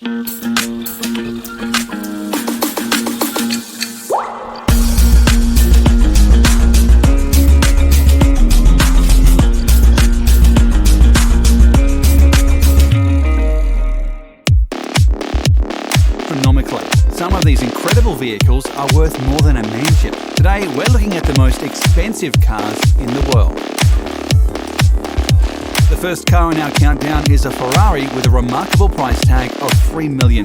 Some of these incredible vehicles are worth more than a mansion. Today, we're looking at the most expensive cars in the world. The first car in our countdown is a Ferrari with a remarkable price tag of $3 million,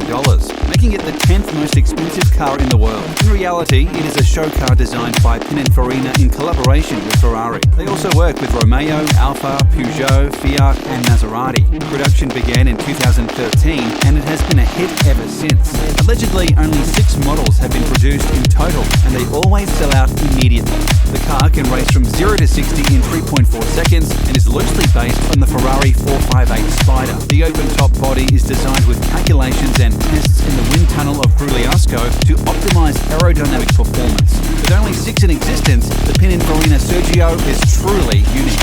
making it the 10th most expensive car in the world. In reality, it is a show car designed by Pininfarina in collaboration with Ferrari. They also work with Romeo, Alfa, Peugeot, Fiat and Maserati. Production began in 2013 and it has been a hit ever since. Allegedly, only 6 models have been produced in total and they always sell out immediately. The car can race from 0 to 60 in 3.4 seconds and is loosely based on the Ferrari 458 Spider. The open-top body is designed with calculations and tests in the wind tunnel of Grugliasco to optimize aerodynamic performance. With only 6 in existence, the Pininfarina Sergio is truly unique.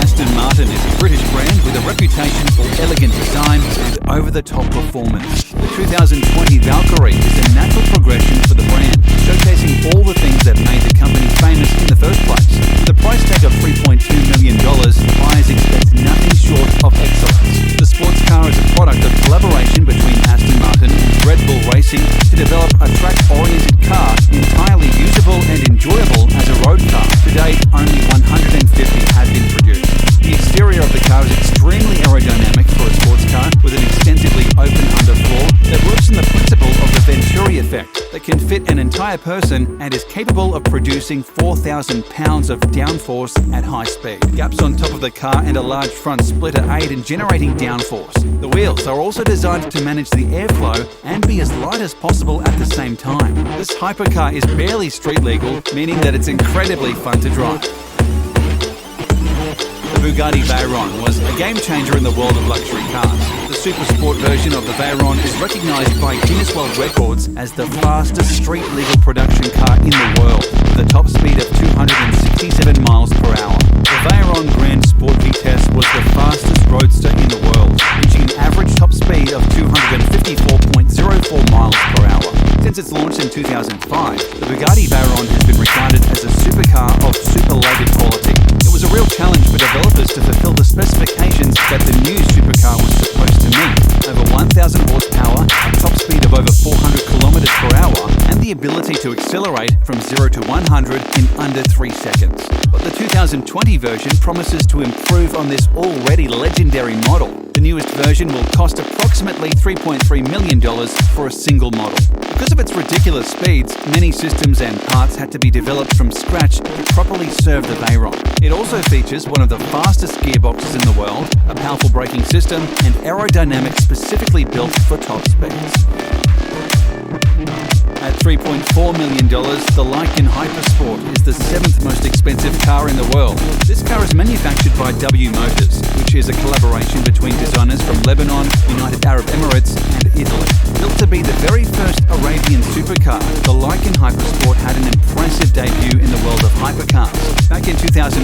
Aston Martin is a British brand with a reputation for elegant design and over-the-top performance. The 2020 Valkyrie is a natural progression for the brand, showcasing all the things that made the company famous in the first place. With a price tag of $3.2 million, buyers expect nothing short of excellence. The sports car is a product of collaboration between Aston Martin and Red Bull Racing to develop a track-oriented car entirely usable and enjoyable as a road car. To date, only 150 have been produced. The exterior of the car is extremely aerodynamic for a sports car with an extensively open underfloor that works on the principle of the Venturi effect that can fit an entire person and is capable of producing 4,000 pounds of downforce at high speed. Gaps on top of the car and a large front splitter aid in generating downforce. The wheels are also designed to manage the airflow and be as light as possible at the same time. This hypercar is barely street legal, meaning that it's incredibly fun to drive. The Bugatti Veyron was a game-changer in the world of luxury cars. The super sport version of the Veyron is recognised by Guinness World Records as the fastest street-legal production car in the world, with a top speed of 267 miles per hour. The Veyron Grand Sport Vitesse was the fastest roadster in the world, reaching an average top speed of 254.04 miles per hour. Since its launch in 2005, the Bugatti Veyron has been regarded as a supercar of superlative quality. It was a real challenge for developers to fulfill the specifications that the new supercar was supposed to meet. Over 1,000 horsepower, a top speed of over 400 kilometers per hour, and the ability to accelerate from 0 to 100 in under 3 seconds. But the 2020 version promises to improve on this already legendary model. The newest version will cost approximately $3.3 million for a single model. Because of its ridiculous speeds, many systems and parts had to be developed from scratch to properly serve the Veyron. It also features one of the fastest gearboxes in the world, a powerful braking system, and aerodynamics specifically built for top speeds. At $3.4 million, the Lykan Hypersport is the 7th most expensive car in the world. This car is manufactured by W Motors, which is a collaboration between designers from Lebanon, United Arab Emirates, and Italy. Built to be the very first Arabian supercar, the Lykan Hypersport had an impressive debut in the world of hypercars. Back in 2014,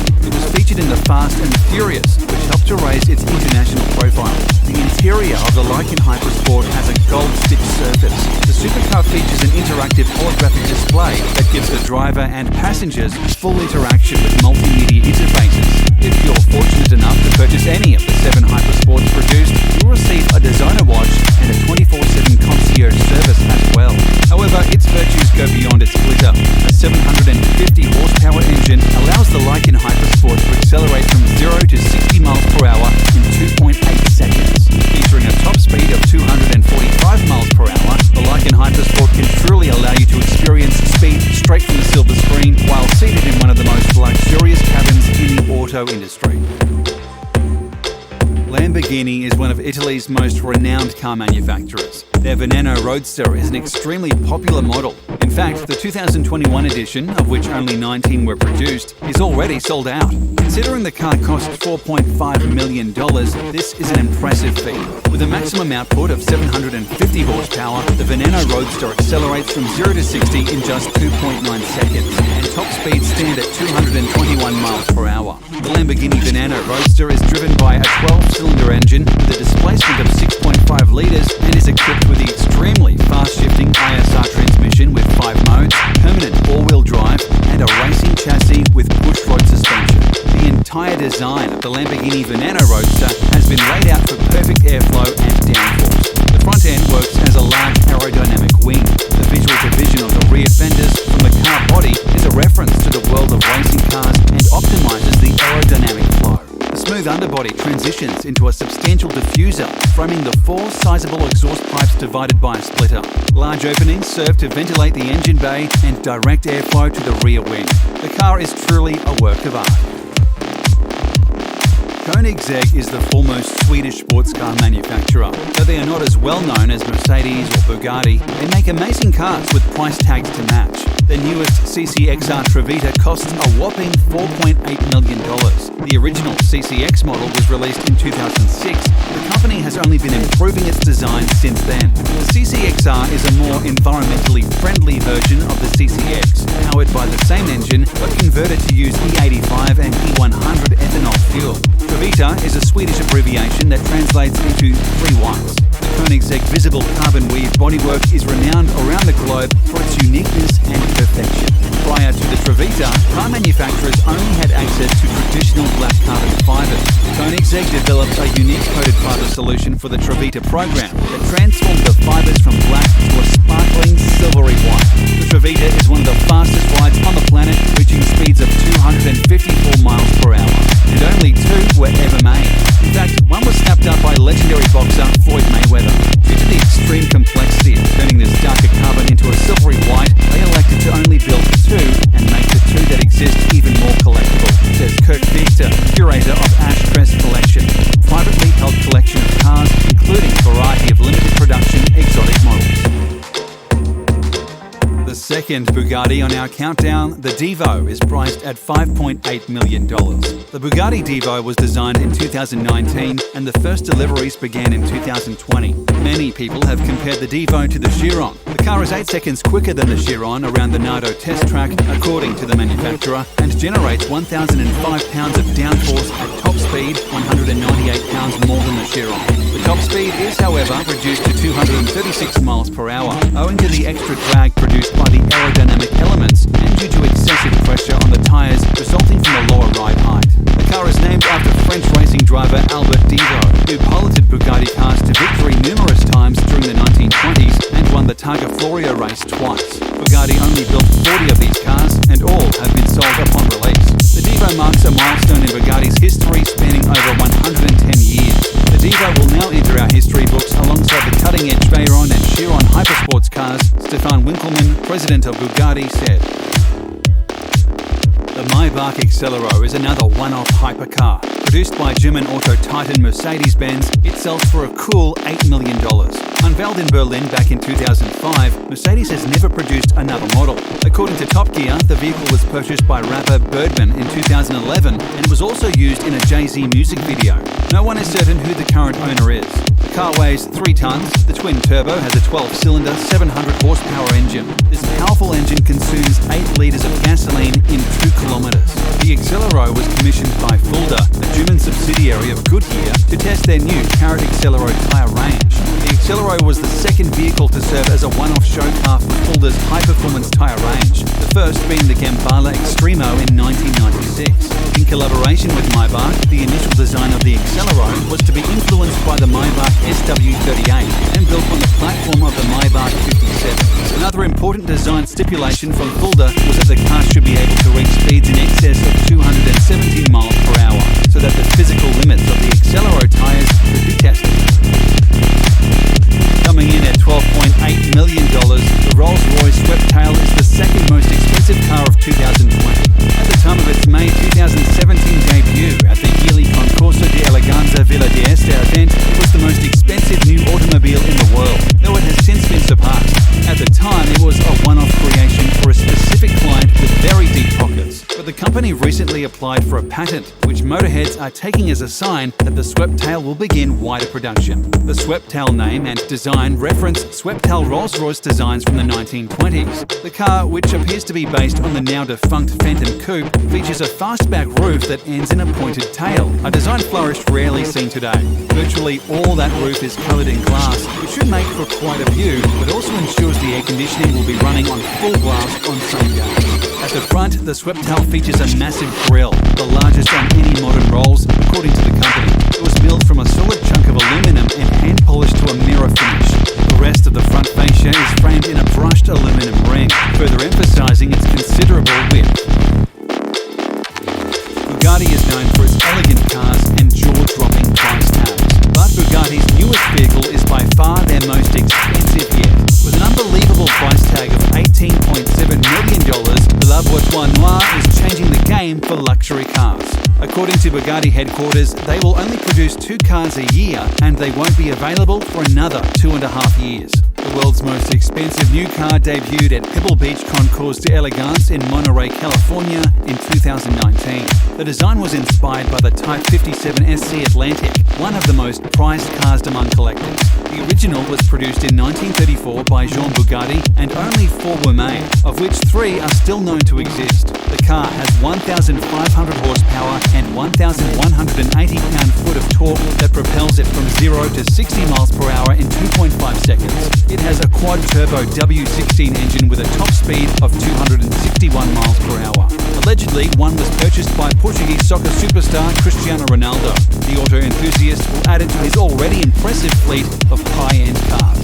it was featured in the Fast and Furious, which helped to raise its international profile. The interior of the Lykan Hypersport has a gold-stitched surface. The supercar features an interactive holographic display that gives the driver and passengers full interaction with multimedia interfaces. If you're fortunate enough to purchase any of the 7 Hypersports produced, you'll receive a designer watch and a 24/7 concierge service as well. However, its virtues go beyond its glitter. A 750 horsepower engine allows the Lykan Hypersport to accelerate from 0 to 60 miles per hour in 2.8 seconds. Featuring a top speed of 245 miles per hour, the Lykan Hypersport can truly allow you to experience speed straight from the silver screen while seated in one of the most luxurious cabins in the auto industry. Lamborghini is one of Italy's most renowned car manufacturers. Their Veneno Roadster is an extremely popular model. In fact, the 2021 edition, of which only 19 were produced, is already sold out. Considering the car costs $4.5 million, this is an impressive feat. With a maximum output of 750 horsepower, the Veneno Roadster accelerates from 0 to 60 in just 2.9 seconds, and top speeds stand at 221 miles per hour. The Lamborghini Veneno Roadster is driven by a 12-cylinder engine with a display is equipped with the extremely fast-shifting ISR transmission with 5 modes, permanent all-wheel drive, and a racing chassis with push-rod suspension. The entire design of the Lamborghini Veneno Roadster has been laid out for perfect airflow and downforce. The front end works as a large aerodynamic wing. The visual division of the rear fenders from the car body is a reference to the world of racing cars and optimizes the aerodynamic flow. The smooth underbody transitions into a substantial diffuser, framing the 4 sizable exhaust pipes divided by a splitter. Large openings serve to ventilate the engine bay and direct airflow to the rear wing. The car is truly a work of art. Koenigsegg is the foremost Swedish sports car manufacturer. Though they are not as well known as Mercedes or Bugatti, they make amazing cars with price tags to match. Their newest CCXR Trevita costs a whopping $4.8 million. The original CCX model was released in 2006. The company has only been improving its design since then. The CCXR is a more environmentally friendly version of the CCX, powered by the same engine but converted to use E85 and E100 ethanol fuel. Trevita is a Swedish abbreviation that translates into 3 whites. The Koenigsegg visible carbon weave bodywork is renowned around the globe for its uniqueness and perfection. Prior to the Trevita, car manufacturers only had access to traditional black carbon fibers. Koenigsegg developed a unique coated fiber solution for the Trevita program that transformed the fibers from black to a sparkling silvery white. The Trevita is one of the fastest rides on the planet, reaching speeds of 254 miles per hour, and only 2 were ever made. In fact, one was snapped up by legendary boxer Floyd Mayweather. Due to the extreme complexity of turning this darker carbon into a silvery white, they elected to only build 2 and make the 2 that exist even more collectible, says Kirk Victor, curator of Ashcrest Collection, a privately held collection of cars including a variety of limited production exotic models. The second Bugatti on our countdown, the Divo, is priced at $5.8 million. The Bugatti Divo was designed in 2019 and the first deliveries began in 2020. Many people have compared the Divo to the Chiron. The car is 8 seconds quicker than the Chiron around the Nardo test track, according to the manufacturer, and generates 1,005 pounds of downforce at top speed, 198 pounds more than the Chiron. The top speed is, however, reduced to 236 miles per hour, owing to the extra drag produced by the aerodynamic elements and due to excessive pressure on the tyres resulting from the lower ride height. The car is named after French racing driver Albert Divo, who piloted Bugatti cars to victory numerous times during the 1920s and won the Targa Florio race twice. Bugatti only built 40 of these cars and all have been sold upon release. The Divo marks a milestone in Bugatti's history spanning over 110 years. The Divo will now enter our history books alongside the cutting-edge Veyron and Chiron hypersports cars, Stefan Winkelmann, president of Bugatti, said. The Maybach Accelero is another one-off hypercar. Produced by German auto titan Mercedes-Benz, it sells for a cool $8 million. Unveiled in Berlin back in 2005, Mercedes has never produced another model. According to Top Gear, the vehicle was purchased by rapper Birdman in 2011 and was also used in a Jay-Z music video. No one is certain who the current owner is. The car weighs 3 tons. The twin turbo has a 12-cylinder, 700-horsepower engine. This powerful engine consumes 8 liters of gasoline in 2 kilometers. The Accelero was commissioned by Fulda, a German subsidiary of Goodyear, to test their new Carrot Accelero tire range. The Accelero was the second vehicle to serve as a one-off show car for Fulda's high-performance tire range, the first being the Gambala Extremo in 1996. In collaboration with Maybach, the initial design of the Accelero was to be influenced by the Maybach SW38 and built on the platform of the Maybach 57. Another important design stipulation from Fulda was that the car should be able to reach speeds in excess of 217 miles per hour, so that the physical limits of the Accelero tires could be tested. Coming in at $12.8 million, the Rolls-Royce Sweptail is the second most expensive car of 2020. At the time of its May 2017 debut at the yearly Concorso di Eleganza Villa d'Este event, it was the most expensive new automobile in the world, though it has since been surpassed. At the time, it was a one-off creation for a specific client with very deep pockets, but the company company recently applied for a patent, which motorheads are taking as a sign that the swept tail will begin wider production. The swept tail name and design reference swept tail Rolls-Royce designs from the 1920s. The car, which appears to be based on the now defunct Phantom Coupe, features a fastback roof that ends in a pointed tail, a design flourish rarely seen today. Virtually all that roof is coloured in glass, which should make for quite a view, but also ensures the air conditioning will be running on full blast on some days. At the front, the swept tail features a massive grille, the largest on any modern Rolls, according to the company. It was milled from a solid chunk of aluminum and hand-polished to a mirror finish. The rest of the front fascia is framed in a brushed aluminum ring, further emphasising its considerable width. Bugatti is known for its elegant cars and jaw-dropping price tags, but Bugatti's newest vehicle is by far their most expensive yet. With an unbelievable price tag of $18.7 million, the La Voiture Noire is changing the game for luxury cars. According to Bugatti headquarters, they will only produce 2 cars a year, and they won't be available for another 2.5 years. The world's most expensive new car debuted at Pebble Beach Concours d'Elegance in Monterey, California in 2019. The design was inspired by the Type 57 SC Atlantic, one of the most prized cars among collectors. The original was produced in 1934 by Jean Bugatti, and only 4 were made, of which 3 are still known to exist. The car has 1,500 horsepower and 1,180 pound-foot of torque that propels it from 0 to 60 miles per hour in 2.5 seconds. It has a quad-turbo W16 engine with a top speed of 261 miles per hour. Allegedly, one was purchased by Portuguese soccer superstar Cristiano Ronaldo. The auto enthusiast will add it to his already impressive fleet of high-end cars.